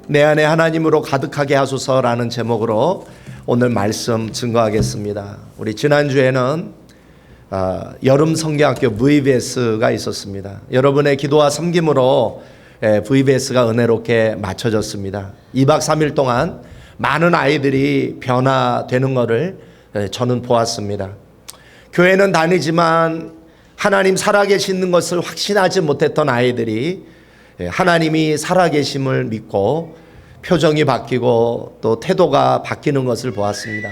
내 안에 하나님으로 가득하게 하소서라는 제목으로 오늘 말씀 증거하겠습니다. 우리 지난주에는 여름 성경학교 VBS가 있었습니다. 여러분의 기도와 섬김으로 VBS가 은혜롭게 맞춰졌습니다. 2박 3일 동안 많은 아이들이 변화되는 것을 저는 보았습니다. 교회는 다니지만 하나님 살아계시는 것을 확신하지 못했던 아이들이 하나님이 살아계심을 믿고 표정이 바뀌고 또 태도가 바뀌는 것을 보았습니다.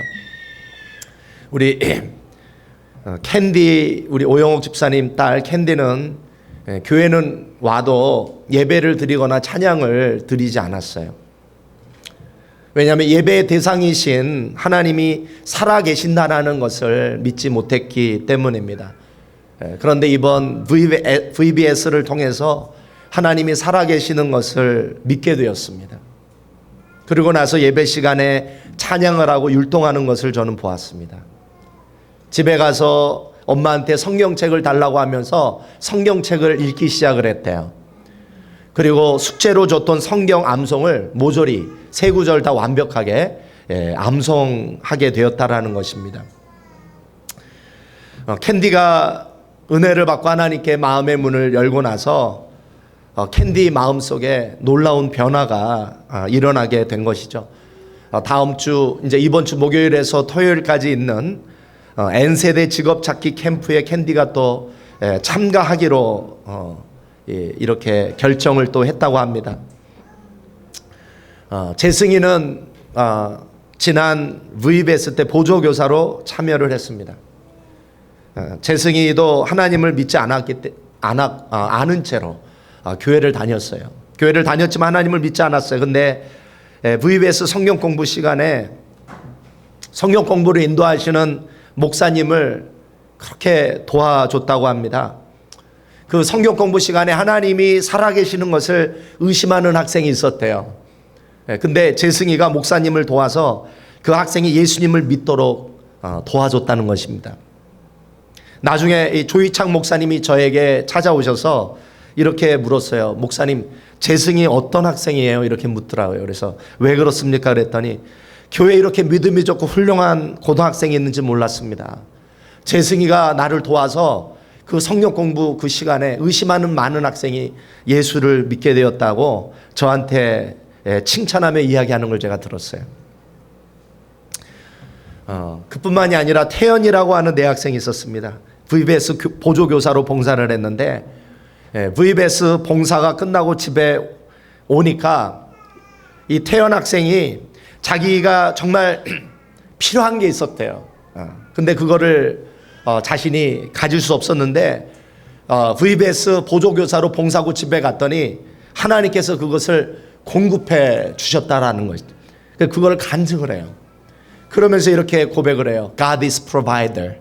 우리 캔디, 우리 오영옥 집사님 딸 캔디는 교회는 와도 예배를 드리거나 찬양을 드리지 않았어요. 왜냐하면 예배의 대상이신 하나님이 살아계신다라는 것을 믿지 못했기 때문입니다. 그런데 이번 VBS를 통해서 하나님이 살아계시는 것을 믿게 되었습니다. 그리고 나서 예배 시간에 찬양을 하고 율동하는 것을 저는 보았습니다. 집에 가서 엄마한테 성경책을 달라고 하면서 성경책을 읽기 시작을 했대요. 그리고 숙제로 줬던 성경 암송을 모조리 세 구절 다 완벽하게 암송하게 되었다라는 것입니다. 캔디가 은혜를 받고 하나님께 마음의 문을 열고 나서 캔디 마음속에 놀라운 변화가 일어나게 된 것이죠. 다음 주 이제 이번 주 목요일에서 토요일까지 있는 N세대 직업찾기 캠프에 캔디가 또 참가하기로 이렇게 결정을 또 했다고 합니다. 재승이는 지난 VBS 때 보조교사로 참여를 했습니다. 재승이도 하나님을 믿지 않은 채로 교회를 다녔어요. 교회를 다녔지만 하나님을 믿지 않았어요. 근데 VBS 성경 공부 시간에 성경 공부를 인도하시는 목사님을 그렇게 도와줬다고 합니다. 그 성경 공부 시간에 하나님이 살아계시는 것을 의심하는 학생이 있었대요. 근데 재승이가 목사님을 도와서 그 학생이 예수님을 믿도록 도와줬다는 것입니다. 나중에 이 조희창 목사님이 저에게 찾아오셔서 이렇게 물었어요. 목사님, 재승이 어떤 학생이에요? 이렇게 묻더라고요. 그래서 왜 그렇습니까? 그랬더니 교회에 이렇게 믿음이 좋고 훌륭한 고등학생이 있는지 몰랐습니다. 재승이가 나를 도와서 그 성경 공부 그 시간에 의심하는 많은 학생이 예수를 믿게 되었다고 저한테 칭찬하며 이야기하는 걸 제가 들었어요. 그뿐만이 아니라 태연이라고 하는 내 학생이 있었습니다. VBS 보조교사로 봉사를 했는데 VBS 봉사가 끝나고 집에 오니까 이 태연 학생이 자기가 정말 필요한 게 있었대요. 근데 그거를 자신이 가질 수 없었는데 VBS 보조교사로 봉사하고 집에 갔더니 하나님께서 그것을 공급해 주셨다라는 것이죠. 그걸 간증을 해요. 그러면서 이렇게 고백을 해요. God is provider.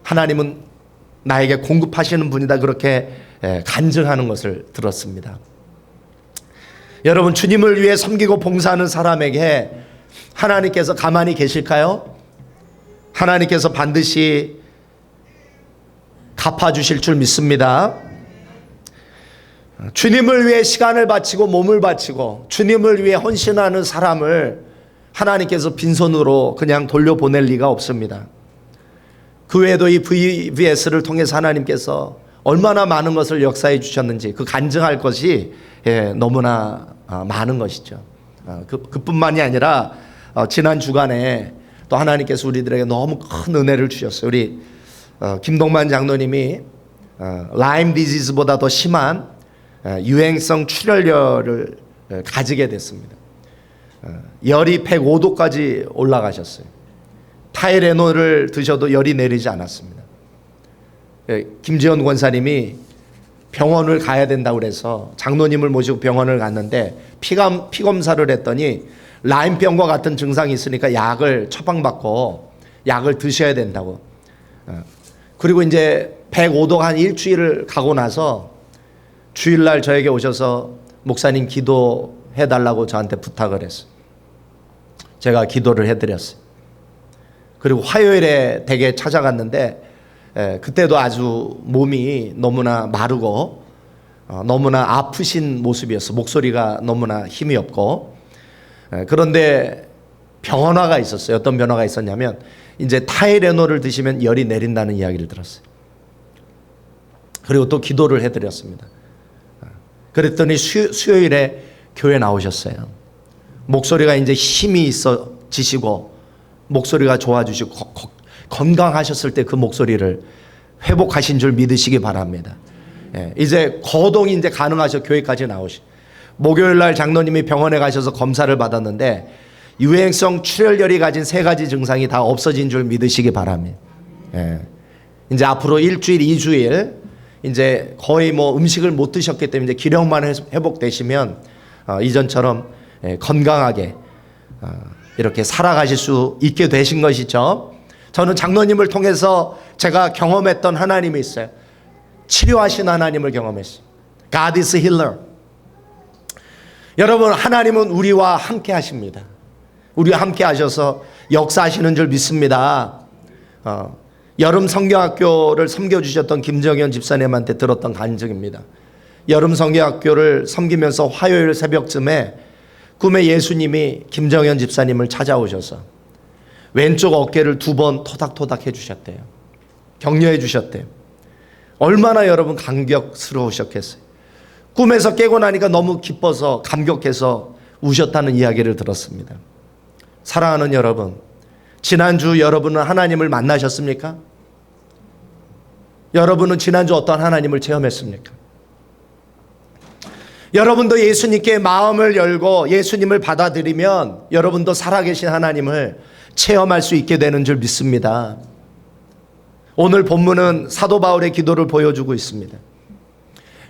하나님은 나에게 공급하시는 분이다. 그렇게 간증하는 것을 들었습니다. 여러분, 주님을 위해 섬기고 봉사하는 사람에게 하나님께서 가만히 계실까요? 하나님께서 반드시 갚아주실 줄 믿습니다. 주님을 위해 시간을 바치고 몸을 바치고 주님을 위해 헌신하는 사람을 하나님께서 빈손으로 그냥 돌려보낼 리가 없습니다. 그 외에도 이 VBS를 통해서 하나님께서 얼마나 많은 것을 역사해 주셨는지 그 간증할 것이 너무나 많은 것이죠. 그뿐만이 아니라 지난 주간에 또 하나님께서 우리들에게 너무 큰 은혜를 주셨어요. 우리 김동만 장로님이 라임 디지즈보다 더 심한 유행성 출혈열을 가지게 됐습니다. 열이 105도까지 올라가셨어요. 타이레놀을 드셔도 열이 내리지 않았습니다. 김지현 권사님이 병원을 가야 된다고 그래서 장로님을 모시고 병원을 갔는데 피 검사를 했더니 라임병과 같은 증상이 있으니까 약을 처방받고 약을 드셔야 된다고. 그리고 이제 105도 한 일주일을 가고 나서 주일날 저에게 오셔서 목사님 기도해달라고 저한테 부탁을 했어요. 제가 기도를 해드렸어요. 그리고 화요일에 댁에 찾아갔는데 그때도 아주 몸이 너무나 마르고 너무나 아프신 모습이었어. 목소리가 너무나 힘이 없고. 그런데 변화가 있었어요. 어떤 변화가 있었냐면 이제 타이레놀을 드시면 열이 내린다는 이야기를 들었어요. 그리고 또 기도를 해드렸습니다. 그랬더니 수요일에 교회 나오셨어요. 목소리가 이제 힘이 있어지시고 목소리가 좋아지시고 건강하셨을 때 그 목소리를 회복하신 줄 믿으시기 바랍니다. 이제 거동이 이제 가능하셔 교회까지 나오시. 목요일 날 장로님이 병원에 가셔서 검사를 받았는데 유행성 출혈열이 가진 3가지 증상이 다 없어진 줄 믿으시기 바랍니다. 이제 앞으로 일주일, 2주일 이제 거의 뭐 음식을 못 드셨기 때문에 이제 기력만 회복되시면 이전처럼 건강하게 이렇게 살아가실 수 있게 되신 것이죠. 저는 장로님을 통해서 제가 경험했던 하나님이 있어요. 치료하신 하나님을 경험했어요. God is healer. 여러분, 하나님은 우리와 함께 하십니다. 우리와 함께 하셔서 역사하시는 줄 믿습니다. 여름 성경학교를 섬겨주셨던 김정현 집사님한테 들었던 간증입니다. 여름 성경학교를 섬기면서 화요일 새벽쯤에 꿈에 예수님이 김정현 집사님을 찾아오셔서 왼쪽 어깨를 2번 토닥토닥 해주셨대요. 격려해 주셨대요. 얼마나 여러분 감격스러우셨겠어요. 꿈에서 깨고 나니까 너무 기뻐서 감격해서 우셨다는 이야기를 들었습니다. 사랑하는 여러분, 지난주 여러분은 하나님을 만나셨습니까? 여러분은 지난주 어떤 하나님을 체험했습니까? 여러분도 예수님께 마음을 열고 예수님을 받아들이면 여러분도 살아계신 하나님을 체험할 수 있게 되는 줄 믿습니다. 오늘 본문은 사도 바울의 기도를 보여주고 있습니다.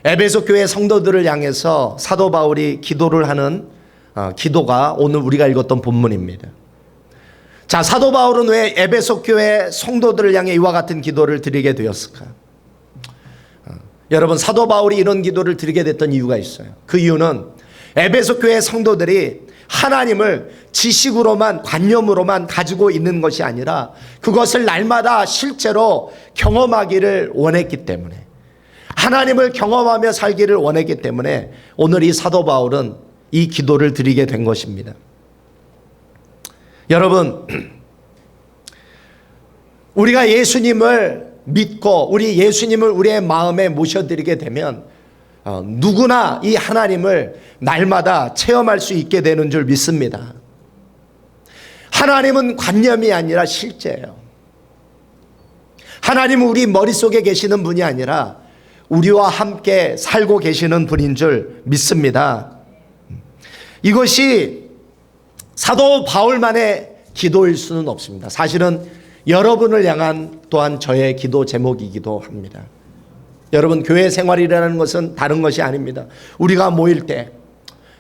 에베소 교회 성도들을 향해서 사도 바울이 기도를 하는 기도가 오늘 우리가 읽었던 본문입니다. 자, 사도 바울은 왜 에베소 교회 성도들을 향해 이와 같은 기도를 드리게 되었을까? 여러분, 사도 바울이 이런 기도를 드리게 됐던 이유가 있어요. 그 이유는 에베소 교회 성도들이 하나님을 지식으로만, 관념으로만 가지고 있는 것이 아니라 그것을 날마다 실제로 경험하기를 원했기 때문에, 하나님을 경험하며 살기를 원했기 때문에 오늘 이 사도 바울은 이 기도를 드리게 된 것입니다. 여러분, 우리가 예수님을 믿고 우리 예수님을 우리의 마음에 모셔드리게 되면 누구나 이 하나님을 날마다 체험할 수 있게 되는 줄 믿습니다. 하나님은 관념이 아니라 실제예요. 하나님은 우리 머릿속에 계시는 분이 아니라 우리와 함께 살고 계시는 분인 줄 믿습니다. 이것이 사도 바울만의 기도일 수는 없습니다. 사실은 여러분을 향한 또한 저의 기도 제목이기도 합니다. 여러분, 교회 생활이라는 것은 다른 것이 아닙니다. 우리가 모일 때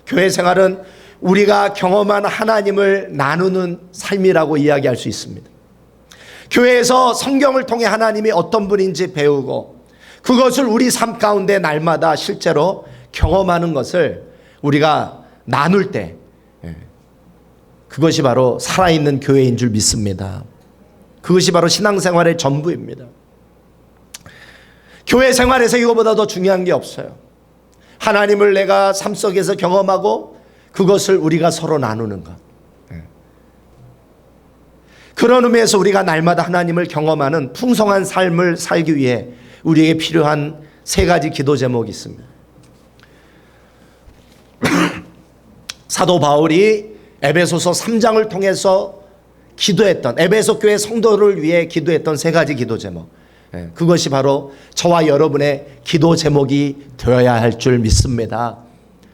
교회 생활은 우리가 경험한 하나님을 나누는 삶이라고 이야기할 수 있습니다. 교회에서 성경을 통해 하나님이 어떤 분인지 배우고 그것을 우리 삶 가운데 날마다 실제로 경험하는 것을 우리가 나눌 때 그것이 바로 살아있는 교회인 줄 믿습니다. 그것이 바로 신앙생활의 전부입니다. 교회 생활에서 이거보다 더 중요한 게 없어요. 하나님을 내가 삶 속에서 경험하고 그것을 우리가 서로 나누는 것. 그런 의미에서 우리가 날마다 하나님을 경험하는 풍성한 삶을 살기 위해 우리에게 필요한 3가지 기도 제목이 있습니다. 사도 바울이 에베소서 3장을 통해서 기도했던, 에베소 교회 성도를 위해 기도했던 3가지 기도 제목, 그것이 바로 저와 여러분의 기도 제목이 되어야 할 줄 믿습니다.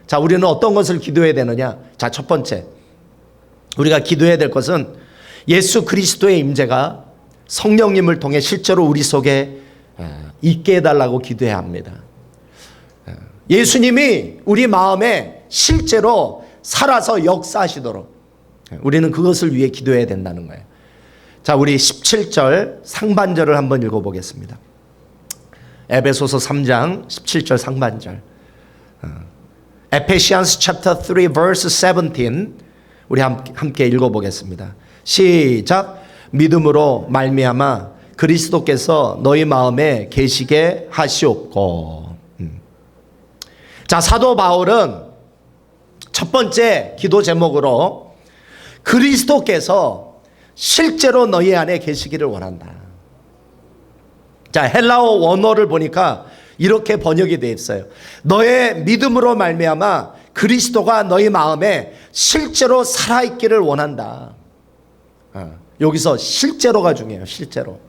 자, 우리는 어떤 것을 기도해야 되느냐? 자, 첫 번째, 우리가 기도해야 될 것은 예수 그리스도의 임재가 성령님을 통해 실제로 우리 속에 있게 해달라고 기도해야 합니다. 예수님이 우리 마음에 실제로 살아서 역사하시도록 우리는 그것을 위해 기도해야 된다는 거예요. 자, 우리 17절 상반절을 한번 읽어보겠습니다. 에베소서 3장 17절 상반절. Ephesians chapter 3 verse 17 우리 함께 읽어보겠습니다. 시작. 믿음으로 말미암아 그리스도께서 너희 마음에 계시게 하시옵고. 자, 사도 바울은 첫 번째 기도 제목으로 그리스도께서 실제로 너희 안에 계시기를 원한다. 자, 헬라어 원어를 보니까 이렇게 번역이 되어 있어요. 너의 믿음으로 말미암아 그리스도가 너희 마음에 실제로 살아있기를 원한다. 여기서 실제로가 중요해요. 실제로.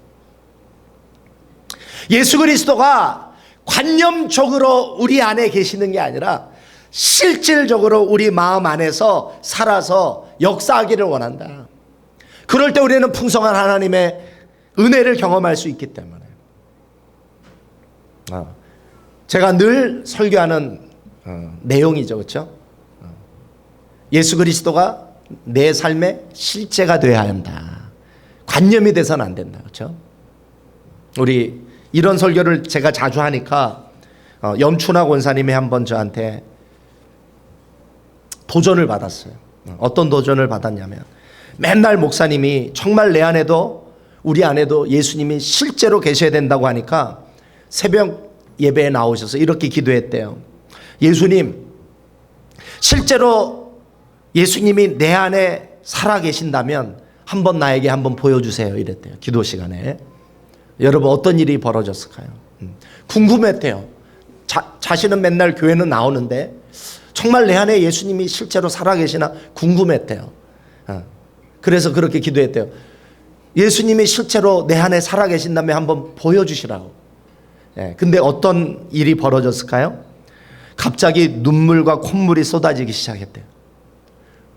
예수 그리스도가 관념적으로 우리 안에 계시는 게 아니라 실질적으로 우리 마음 안에서 살아서 역사하기를 원한다. 그럴 때 우리는 풍성한 하나님의 은혜를 경험할 수 있기 때문에. 제가 늘 설교하는 내용이죠. 그렇죠? 예수 그리스도가 내 삶의 실제가 되어야 한다. 관념이 돼서는 안 된다. 그렇죠? 우리 이런 설교를 제가 자주 하니까 염춘하 권사님이 한번 저한테 도전을 받았어요. 어떤 도전을 받았냐면 맨날 목사님이 정말 내 안에도 우리 안에도 예수님이 실제로 계셔야 된다고 하니까 새벽 예배에 나오셔서 이렇게 기도했대요. 예수님, 실제로 예수님이 내 안에 살아 계신다면 한번 나에게 한번 보여주세요. 이랬대요. 기도 시간에. 여러분 어떤 일이 벌어졌을까요? 궁금했대요. 자신은 맨날 교회는 나오는데 정말 내 안에 예수님이 실제로 살아계시나 궁금했대요. 그래서 그렇게 기도했대요. 예수님이 실제로 내 안에 살아계신다면 한번 보여주시라고. 근데 어떤 일이 벌어졌을까요? 갑자기 눈물과 콧물이 쏟아지기 시작했대요.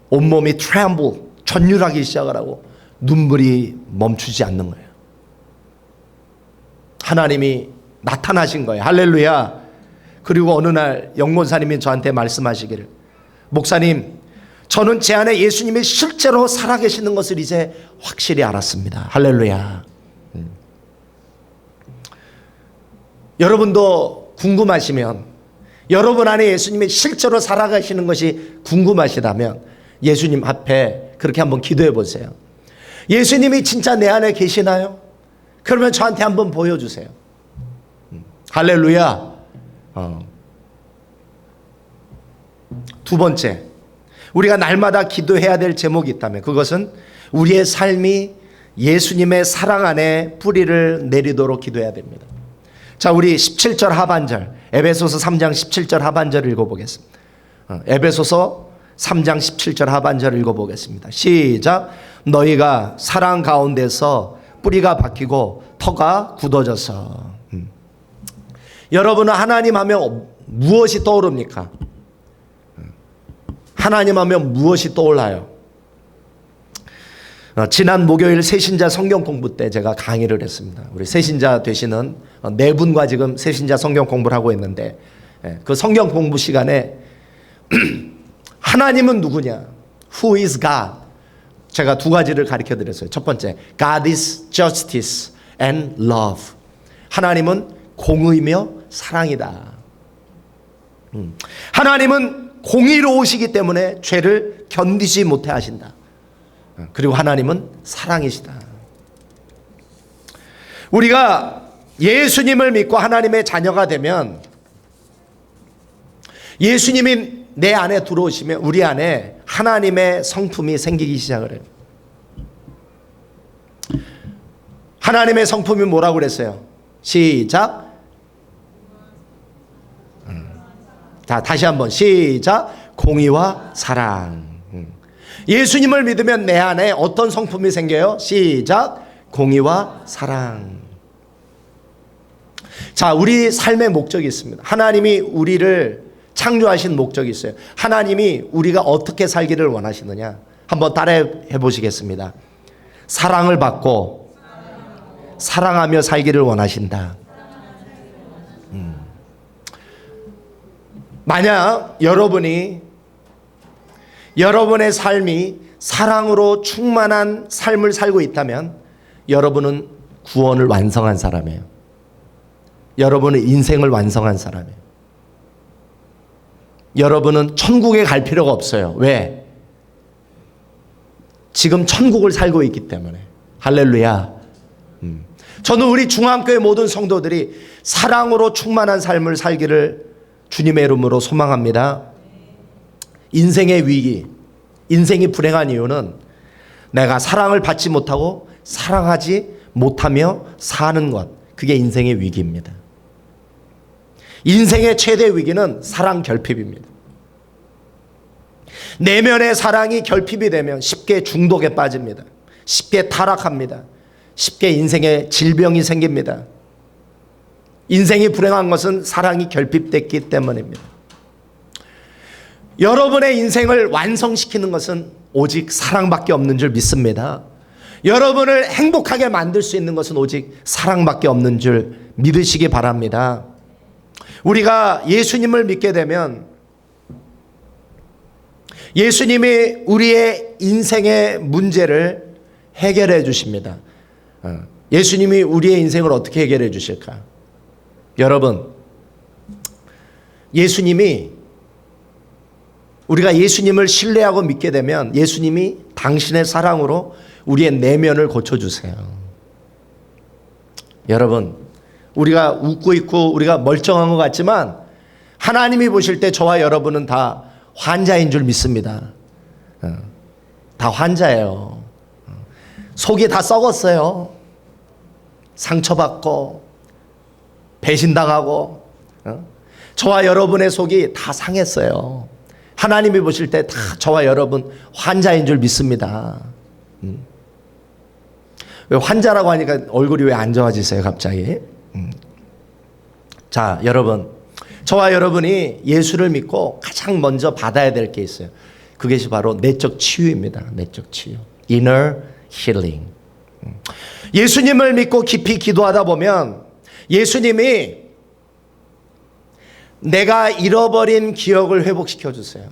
온몸이 tremble, 전율하기 시작을 하고 눈물이 멈추지 않는 거예요. 하나님이 나타나신 거예요. 할렐루야. 그리고 어느 날 영권사님이 저한테 말씀하시기를, 목사님, 저는 제 안에 예수님이 실제로 살아계시는 것을 이제 확실히 알았습니다. 할렐루야. 여러분도 궁금하시면, 여러분 안에 예수님이 실제로 살아가시는 것이 궁금하시다면 예수님 앞에 그렇게 한번 기도해 보세요. 예수님이 진짜 내 안에 계시나요? 그러면 저한테 한번 보여주세요. 할렐루야. 두 번째, 우리가 날마다 기도해야 될 제목이 있다면 그것은 우리의 삶이 예수님의 사랑 안에 뿌리를 내리도록 기도해야 됩니다. 자, 우리 17절 하반절, 에베소서 3장 17절 하반절 읽어보겠습니다. 에베소서 3장 17절 하반절 읽어보겠습니다. 시작. 너희가 사랑 가운데서 뿌리가 박히고 터가 굳어져서. 여러분은 하나님 하면 무엇이 떠오릅니까? 하나님 하면 무엇이 떠올라요? 지난 목요일 새신자 성경 공부 때 제가 강의를 했습니다. 우리 새신자 되시는 네 분과 지금 새신자 성경 공부를 하고 있는데, 그 성경 공부 시간에 하나님은 누구냐? Who is God? 제가 두 가지를 가르쳐 드렸어요. 첫 번째, God is justice and love. 하나님은 공의며 사랑이다. 하나님은 공의로우시기 때문에 죄를 견디지 못해 하신다. 그리고 하나님은 사랑이시다. 우리가 예수님을 믿고 하나님의 자녀가 되면, 예수님이 내 안에 들어오시면 우리 안에 하나님의 성품이 생기기 시작을 해요. 하나님의 성품이 뭐라고 그랬어요? 시작. 자, 다시 한번 시작. 공의와 사랑. 예수님을 믿으면 내 안에 어떤 성품이 생겨요? 시작. 공의와 사랑. 자, 우리 삶의 목적이 있습니다. 하나님이 우리를 창조하신 목적이 있어요. 하나님이 우리가 어떻게 살기를 원하시느냐? 한번 따라해 보시겠습니다. 사랑을 받고 사랑하며 살기를 원하신다. 만약 여러분의 삶이 사랑으로 충만한 삶을 살고 있다면 여러분은 구원을 완성한 사람이에요. 여러분은 인생을 완성한 사람이에요. 여러분은 천국에 갈 필요가 없어요. 왜? 지금 천국을 살고 있기 때문에. 할렐루야. 저는 우리 중앙교회 모든 성도들이 사랑으로 충만한 삶을 살기를 주님의 이름으로 소망합니다. 인생의 위기, 인생이 불행한 이유는 내가 사랑을 받지 못하고 사랑하지 못하며 사는 것, 그게 인생의 위기입니다. 인생의 최대 위기는 사랑 결핍입니다. 내면의 사랑이 결핍이 되면 쉽게 중독에 빠집니다. 쉽게 타락합니다. 쉽게 인생에 질병이 생깁니다. 인생이 불행한 것은 사랑이 결핍됐기 때문입니다. 여러분의 인생을 완성시키는 것은 오직 사랑밖에 없는 줄 믿습니다. 여러분을 행복하게 만들 수 있는 것은 오직 사랑밖에 없는 줄 믿으시기 바랍니다. 우리가 예수님을 믿게 되면 예수님이 우리의 인생의 문제를 해결해 주십니다. 예수님이 우리의 인생을 어떻게 해결해 주실까? 여러분, 우리가 예수님을 신뢰하고 믿게 되면 예수님이 당신의 사랑으로 우리의 내면을 고쳐주세요. 여러분, 우리가 웃고 있고 우리가 멀쩡한 것 같지만 하나님이 보실 때 저와 여러분은 다 환자인 줄 믿습니다. 다 환자예요. 속이 다 썩었어요. 상처받고 배신당하고 저와 여러분의 속이 다 상했어요. 하나님이 보실 때 다 저와 여러분 환자인 줄 믿습니다. 왜 환자라고 하니까 얼굴이 왜 안 좋아지세요 갑자기? 자, 여러분, 저와 여러분이 예수를 믿고 가장 먼저 받아야 될 게 있어요. 그것이 바로 내적 치유입니다. 내적 치유, inner healing. 예수님을 믿고 깊이 기도하다 보면 예수님이 내가 잃어버린 기억을 회복시켜 주세요.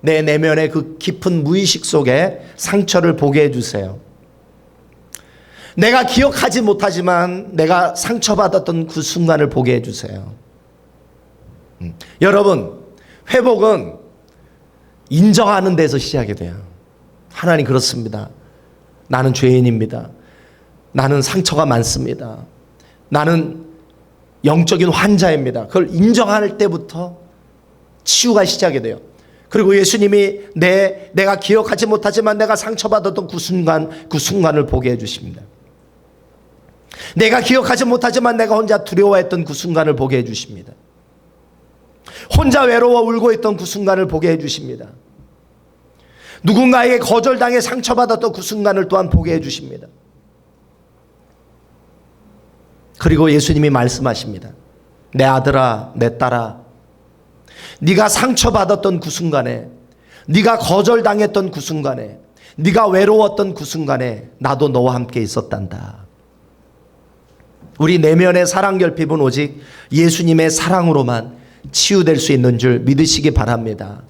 내 내면의 그 깊은 무의식 속에 상처를 보게 해주세요. 내가 기억하지 못하지만 내가 상처받았던 그 순간을 보게 해주세요. 여러분, 회복은 인정하는 데서 시작이 돼요. 하나님, 그렇습니다. 나는 죄인입니다. 나는 상처가 많습니다. 나는 영적인 환자입니다. 그걸 인정할 때부터 치유가 시작이 돼요. 그리고 예수님이 내가 기억하지 못하지만 내가 상처받았던 그 순간을 보게 해주십니다. 내가 기억하지 못하지만 내가 혼자 두려워했던 그 순간을 보게 해주십니다. 혼자 외로워 울고 있던 그 순간을 보게 해주십니다. 누군가에게 거절당해 상처받았던 그 순간을 또한 보게 해주십니다. 그리고 예수님이 말씀하십니다. 내 아들아, 내 딸아, 네가 상처받았던 그 순간에, 네가 거절당했던 그 순간에, 네가 외로웠던 그 순간에 나도 너와 함께 있었단다. 우리 내면의 사랑 결핍은 오직 예수님의 사랑으로만 치유될 수 있는 줄 믿으시기 바랍니다.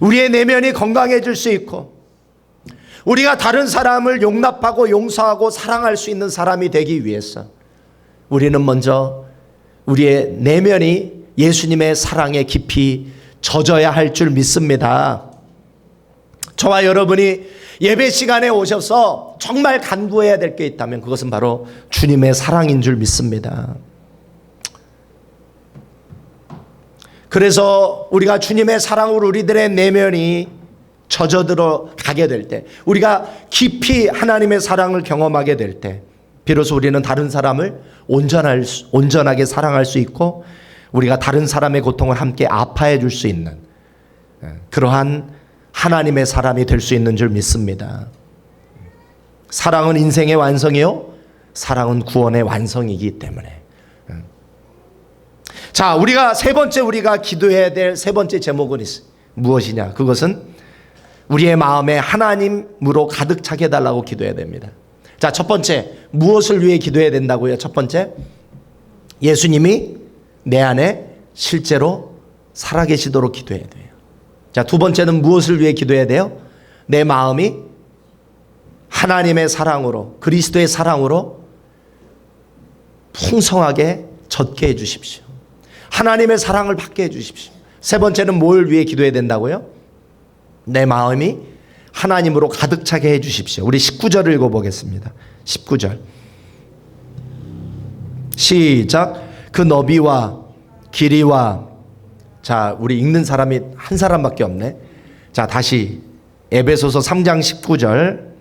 우리의 내면이 건강해질 수 있고 우리가 다른 사람을 용납하고 용서하고 사랑할 수 있는 사람이 되기 위해서 우리는 먼저 우리의 내면이 예수님의 사랑에 깊이 젖어야 할 줄 믿습니다. 저와 여러분이 예배 시간에 오셔서 정말 간구해야 될 게 있다면 그것은 바로 주님의 사랑인 줄 믿습니다. 그래서 우리가 주님의 사랑으로 우리들의 내면이 젖어들어 가게 될 때, 우리가 깊이 하나님의 사랑을 경험하게 될 때 비로소 우리는 다른 사람을 온전하게 사랑할 수 있고 우리가 다른 사람의 고통을 함께 아파해 줄 수 있는 그러한 하나님의 사람이 될 수 있는 줄 믿습니다. 사랑은 인생의 완성이요, 사랑은 구원의 완성이기 때문에. 자, 우리가 세 번째 우리가 기도해야 될 세 번째 제목은 무엇이냐? 그것은 우리의 마음에 하나님으로 가득 차게 해달라고 기도해야 됩니다. 자, 첫 번째, 무엇을 위해 기도해야 된다고요? 첫 번째, 예수님이 내 안에 실제로 살아계시도록 기도해야 돼요. 자, 두 번째는 무엇을 위해 기도해야 돼요? 내 마음이 하나님의 사랑으로, 그리스도의 사랑으로 풍성하게 젖게 해 주십시오. 하나님의 사랑을 받게 해 주십시오. 세 번째는 뭘 위해 기도해야 된다고요? 내 마음이 하나님으로 가득 차게 해 주십시오. 우리 19절을 읽어보겠습니다. 19절 시작. 그 너비와 길이와 자, 우리 읽는 사람이 한 사람밖에 없네. 자, 다시 에베소서 3장 19절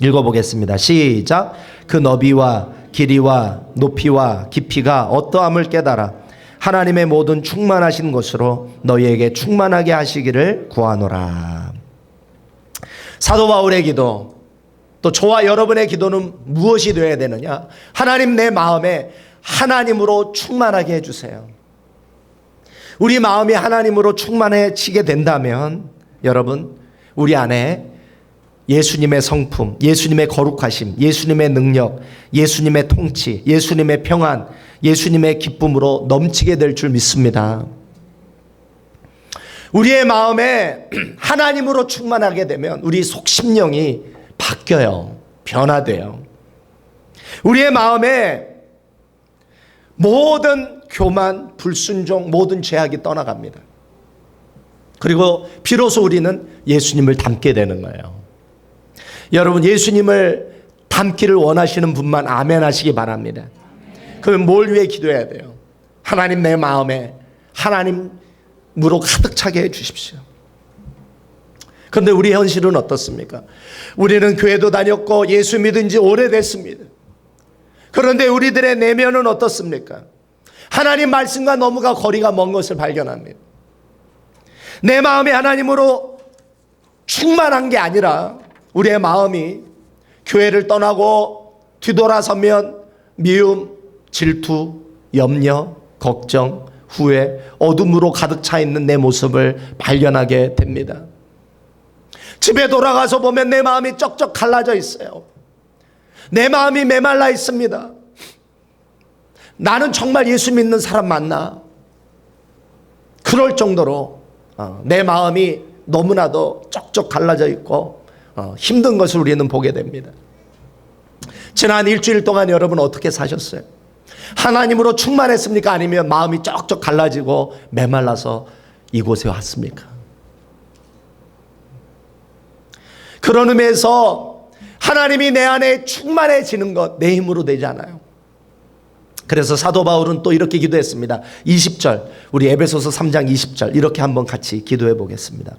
읽어보겠습니다. 시작. 그 너비와 길이와 높이와 깊이가 어떠함을 깨달아 하나님의 모든 충만하신 것으로 너희에게 충만하게 하시기를 구하노라. 사도 바울의 기도, 또 저와 여러분의 기도는 무엇이 되어야 되느냐? 하나님, 내 마음에 하나님으로 충만하게 해주세요. 우리 마음이 하나님으로 충만해지게 된다면 여러분, 우리 안에 예수님의 성품, 예수님의 거룩하심, 예수님의 능력, 예수님의 통치, 예수님의 평안, 예수님의 기쁨으로 넘치게 될 줄 믿습니다. 우리의 마음에 하나님으로 충만하게 되면 우리 속심령이 바뀌어요. 변화돼요. 우리의 마음에 모든 교만, 불순종, 모든 죄악이 떠나갑니다. 그리고 비로소 우리는 예수님을 닮게 되는 거예요. 여러분, 예수님을 닮기를 원하시는 분만 아멘 하시기 바랍니다. 그러면 뭘 위해 기도해야 돼요? 하나님, 내 마음에 하나님으로 가득 차게 해주십시오. 그런데 우리 현실은 어떻습니까? 우리는 교회도 다녔고 예수 믿은 지 오래됐습니다. 그런데 우리들의 내면은 어떻습니까? 하나님 말씀과 너무가 거리가 먼 것을 발견합니다. 내 마음이 하나님으로 충만한 게 아니라 우리의 마음이 교회를 떠나고 뒤돌아서면 미움, 질투, 염려, 걱정, 후회, 어둠으로 가득 차 있는 내 모습을 발견하게 됩니다. 집에 돌아가서 보면 내 마음이 쩍쩍 갈라져 있어요. 내 마음이 메말라 있습니다. 나는 정말 예수 믿는 사람 맞나? 그럴 정도로 내 마음이 너무나도 쩍쩍 갈라져 있고 힘든 것을 우리는 보게 됩니다. 지난 일주일 동안 여러분 어떻게 사셨어요? 하나님으로 충만했습니까? 아니면 마음이 쩍쩍 갈라지고 메말라서 이곳에 왔습니까? 그런 의미에서 하나님이 내 안에 충만해지는 것 내 힘으로 되지 않아요. 그래서 사도 바울은 또 이렇게 기도했습니다. 20절, 우리 에베소서 3장 20절 이렇게 한번 같이 기도해 보겠습니다.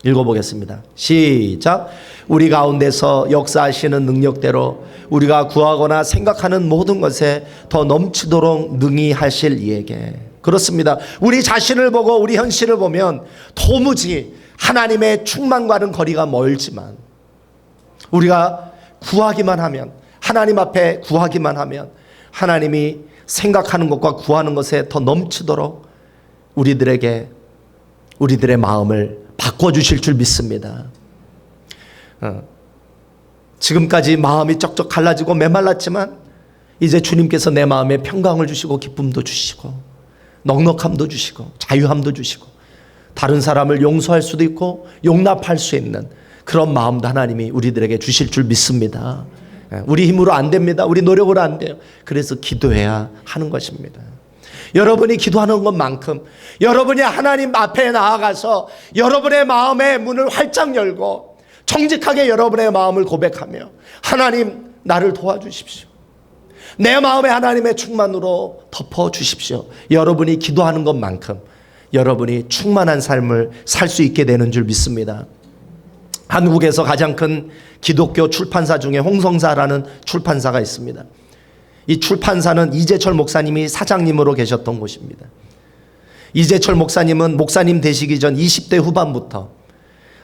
읽어보겠습니다. 시작. 우리 가운데서 역사하시는 능력대로 우리가 구하거나 생각하는 모든 것에 더 넘치도록 능히 하실 이에게. 그렇습니다. 우리 자신을 보고 우리 현실을 보면 도무지 하나님의 충만과는 거리가 멀지만 우리가 구하기만 하면, 하나님 앞에 구하기만 하면 하나님이 생각하는 것과 구하는 것에 더 넘치도록 우리들의 마음을 바꿔주실 줄 믿습니다. 지금까지 마음이 쩍쩍 갈라지고 메말랐지만 이제 주님께서 내 마음에 평강을 주시고 기쁨도 주시고 넉넉함도 주시고 자유함도 주시고 다른 사람을 용서할 수도 있고 용납할 수 있는 그런 마음도 하나님이 우리들에게 주실 줄 믿습니다. 우리 힘으로 안 됩니다. 우리 노력으로 안 돼요. 그래서 기도해야 하는 것입니다. 여러분이 기도하는 것만큼 여러분이 하나님 앞에 나아가서 여러분의 마음의 문을 활짝 열고 정직하게 여러분의 마음을 고백하며 하나님, 나를 도와주십시오. 내 마음에 하나님의 충만으로 덮어주십시오. 여러분이 기도하는 것만큼 여러분이 충만한 삶을 살 수 있게 되는 줄 믿습니다. 한국에서 가장 큰 기독교 출판사 중에 홍성사라는 출판사가 있습니다. 이 출판사는 이재철 목사님이 사장님으로 계셨던 곳입니다. 이재철 목사님은 목사님 되시기 전 20대 후반부터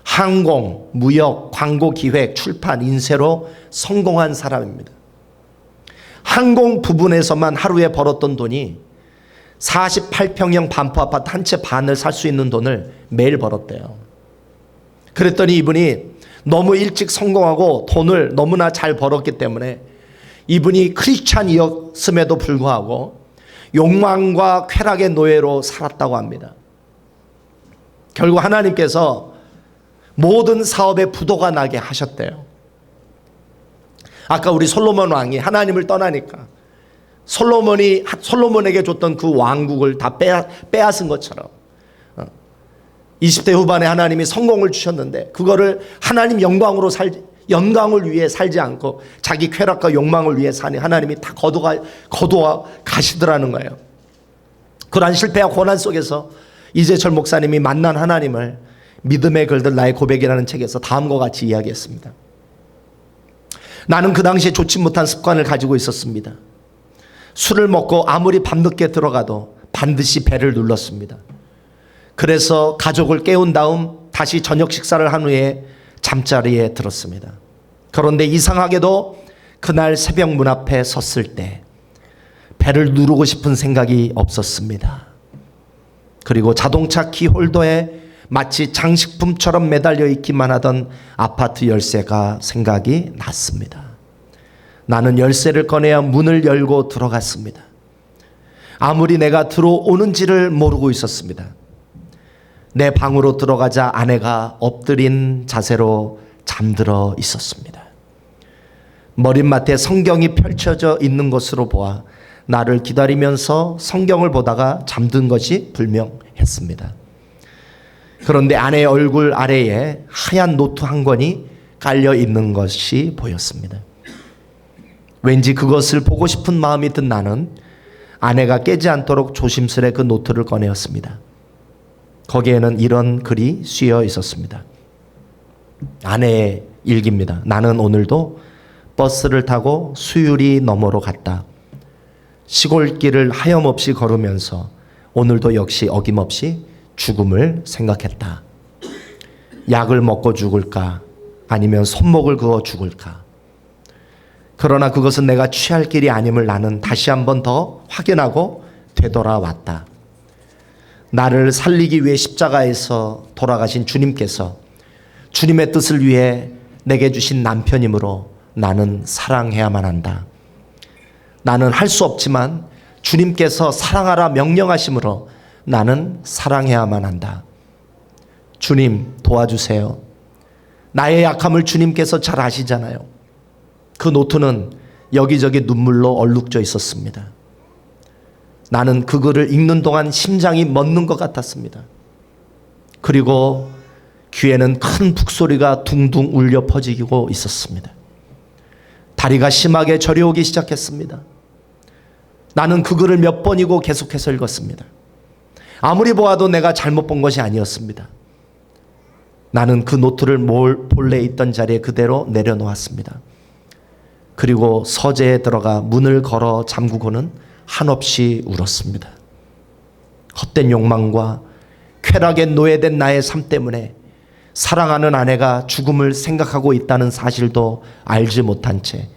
항공, 무역, 광고 기획, 출판, 인쇄로 성공한 사람입니다. 항공 부분에서만 하루에 벌었던 돈이 48평형 반포 아파트 한 채 반을 살 수 있는 돈을 매일 벌었대요. 그랬더니 이분이 너무 일찍 성공하고 돈을 너무나 잘 벌었기 때문에 이분이 크리스찬이었음에도 불구하고 욕망과 쾌락의 노예로 살았다고 합니다. 결국 하나님께서 모든 사업에 부도가 나게 하셨대요. 아까 우리 솔로몬 왕이 하나님을 떠나니까 솔로몬에게 줬던 그 왕국을 다 빼앗은 것처럼 20대 후반에 하나님이 성공을 주셨는데 그거를 하나님 영광을 위해 살지 않고 자기 쾌락과 욕망을 위해 사니 하나님이 다 거두어 가시더라는 거예요. 그러한 실패와 고난 속에서 이재철 목사님이 만난 하나님을 믿음의 글들 나의 고백이라는 책에서 다음과 같이 이야기했습니다. 나는 그 당시에 좋지 못한 습관을 가지고 있었습니다. 술을 먹고 아무리 밤늦게 들어가도 반드시 배를 눌렀습니다. 그래서 가족을 깨운 다음 다시 저녁 식사를 한 후에 잠자리에 들었습니다. 그런데 이상하게도 그날 새벽 문 앞에 섰을 때 배를 누르고 싶은 생각이 없었습니다. 그리고 자동차 키홀더에 마치 장식품처럼 매달려 있기만 하던 아파트 열쇠가 생각이 났습니다. 나는 열쇠를 꺼내야 문을 열고 들어갔습니다. 아무리 내가 들어오는지를 모르고 있었습니다. 내 방으로 들어가자 아내가 엎드린 자세로 잠들어 있었습니다. 머릿맡에 성경이 펼쳐져 있는 것으로 보아 나를 기다리면서 성경을 보다가 잠든 것이 분명했습니다. 그런데 아내의 얼굴 아래에 하얀 노트 한 권이 깔려 있는 것이 보였습니다. 왠지 그것을 보고 싶은 마음이 든 나는 아내가 깨지 않도록 조심스레 그 노트를 꺼내었습니다. 거기에는 이런 글이 쓰여 있었습니다. 아내의 일기입니다. 나는 오늘도 버스를 타고 수유리 너머로 갔다. 시골길을 하염없이 걸으면서 오늘도 역시 어김없이 죽음을 생각했다. 약을 먹고 죽을까 아니면 손목을 그어 죽을까. 그러나 그것은 내가 취할 길이 아님을 나는 다시 한번 더 확인하고 되돌아왔다. 나를 살리기 위해 십자가에서 돌아가신 주님께서 주님의 뜻을 위해 내게 주신 남편이므로 나는 사랑해야만 한다. 나는 할 수 없지만 주님께서 사랑하라 명령하심으로 나는 사랑해야만 한다. 주님 도와주세요. 나의 약함을 주님께서 잘 아시잖아요. 그 노트는 여기저기 눈물로 얼룩져 있었습니다. 나는 그 글을 읽는 동안 심장이 멎는 것 같았습니다. 그리고 귀에는 큰 북소리가 둥둥 울려 퍼지고 있었습니다. 다리가 심하게 저려오기 시작했습니다. 나는 그 글을 몇 번이고 계속해서 읽었습니다. 아무리 보아도 내가 잘못 본 것이 아니었습니다. 나는 그 노트를 본래 있던 자리에 그대로 내려놓았습니다. 그리고 서재에 들어가 문을 걸어 잠그고는 한없이 울었습니다. 헛된 욕망과 쾌락에 노예된 나의 삶 때문에 사랑하는 아내가 죽음을 생각하고 있다는 사실도 알지 못한 채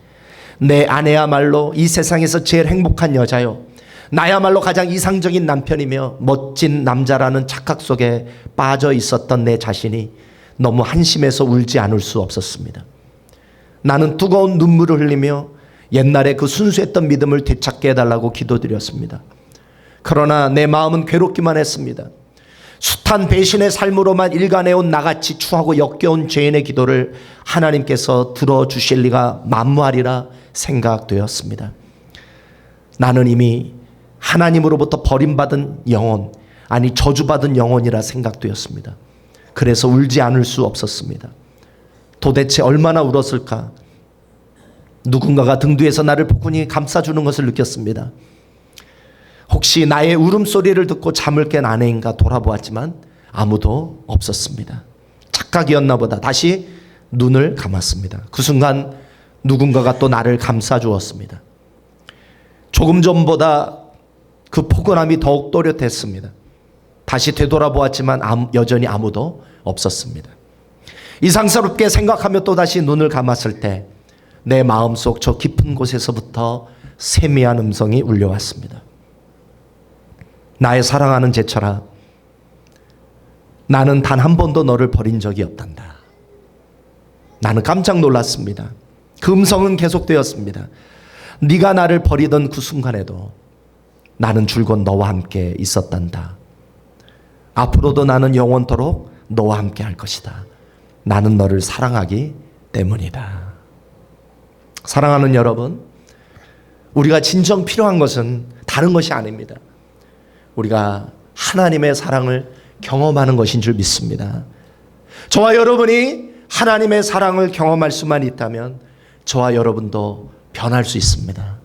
내 아내야말로 이 세상에서 제일 행복한 여자요, 나야말로 가장 이상적인 남편이며 멋진 남자라는 착각 속에 빠져 있었던 내 자신이 너무 한심해서 울지 않을 수 없었습니다. 나는 뜨거운 눈물을 흘리며 옛날에 그 순수했던 믿음을 되찾게 해달라고 기도드렸습니다. 그러나 내 마음은 괴롭기만 했습니다. 숱한 배신의 삶으로만 일관해온 나같이 추하고 역겨운 죄인의 기도를 하나님께서 들어주실 리가 만무하리라 생각되었습니다. 나는 이미 하나님으로부터 버림받은 영혼, 아니 저주받은 영혼이라 생각되었습니다. 그래서 울지 않을 수 없었습니다. 도대체 얼마나 울었을까? 누군가가 등 뒤에서 나를 포근히 감싸주는 것을 느꼈습니다. 혹시 나의 울음소리를 듣고 잠을 깬 아내인가 돌아보았지만 아무도 없었습니다. 착각이었나 보다. 다시 눈을 감았습니다. 그 순간 누군가가 또 나를 감싸주었습니다. 조금 전보다 그 포근함이 더욱 또렷했습니다. 다시 되돌아보았지만 여전히 아무도 없었습니다. 이상스럽게 생각하며 또다시 눈을 감았을 때 내 마음속 저 깊은 곳에서부터 세미한 음성이 울려왔습니다. 나의 사랑하는 제철아, 나는 단 한 번도 너를 버린 적이 없단다. 나는 깜짝 놀랐습니다. 그 음성은 계속되었습니다. 네가 나를 버리던 그 순간에도 나는 줄곧 너와 함께 있었단다. 앞으로도 나는 영원토록 너와 함께 할 것이다. 나는 너를 사랑하기 때문이다. 사랑하는 여러분, 우리가 진정 필요한 것은 다른 것이 아닙니다. 우리가 하나님의 사랑을 경험하는 것인 줄 믿습니다. 저와 여러분이 하나님의 사랑을 경험할 수만 있다면 저와 여러분도 변할 수 있습니다.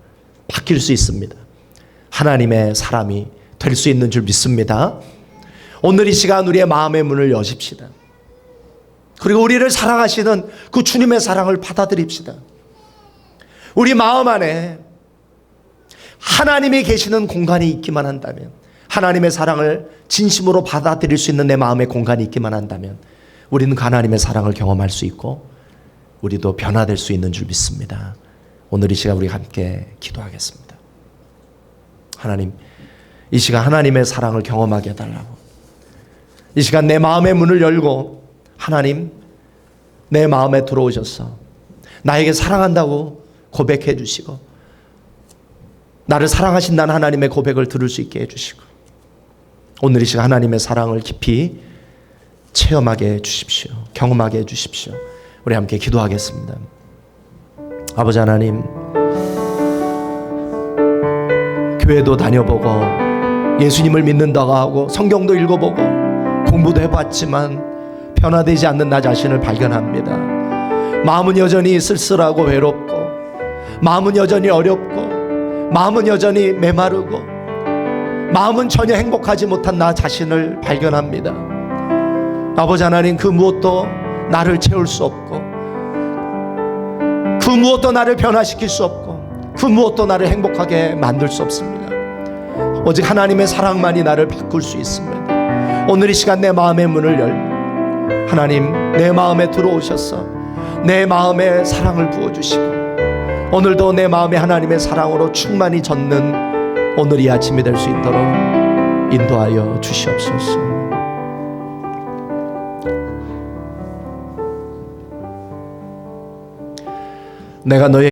바뀔 수 있습니다. 하나님의 사람이 될 수 있는 줄 믿습니다. 오늘 이 시간 우리의 마음의 문을 여십시다. 그리고 우리를 사랑하시는 그 주님의 사랑을 받아들입시다. 우리 마음 안에 하나님이 계시는 공간이 있기만 한다면, 하나님의 사랑을 진심으로 받아들일 수 있는 내 마음의 공간이 있기만 한다면 우리는 그 하나님의 사랑을 경험할 수 있고 우리도 변화될 수 있는 줄 믿습니다. 오늘 이 시간 우리 함께 기도하겠습니다. 하나님, 이 시간 하나님의 사랑을 경험하게 해달라고, 이 시간 내 마음의 문을 열고 하나님 내 마음에 들어오셔서 나에게 사랑한다고 고백해 주시고 나를 사랑하신다는 하나님의 고백을 들을 수 있게 해주시고 오늘 이 시간 하나님의 사랑을 깊이 체험하게 해주십시오. 경험하게 해주십시오. 우리 함께 기도하겠습니다. 아버지 하나님, 교회도 다녀보고 예수님을 믿는다고 하고 성경도 읽어보고 공부도 해봤지만 변화되지 않는 나 자신을 발견합니다. 마음은 여전히 쓸쓸하고 외롭고, 마음은 여전히 어렵고, 마음은 여전히 메마르고, 마음은 전혀 행복하지 못한 나 자신을 발견합니다. 아버지 하나님, 그 무엇도 나를 채울 수 없고, 그 무엇도 나를 변화시킬 수 없고, 그 무엇도 나를 행복하게 만들 수 없습니다. 오직 하나님의 사랑만이 나를 바꿀 수 있습니다. 오늘 이 시간 내 마음의 문을 열고 하나님 내 마음에 들어오셔서 내 마음에 사랑을 부어주시고 오늘도 내 마음에 하나님의 사랑으로 충만히 젖는 오늘 이 아침이 될 수 있도록 인도하여 주시옵소서. 내가 너의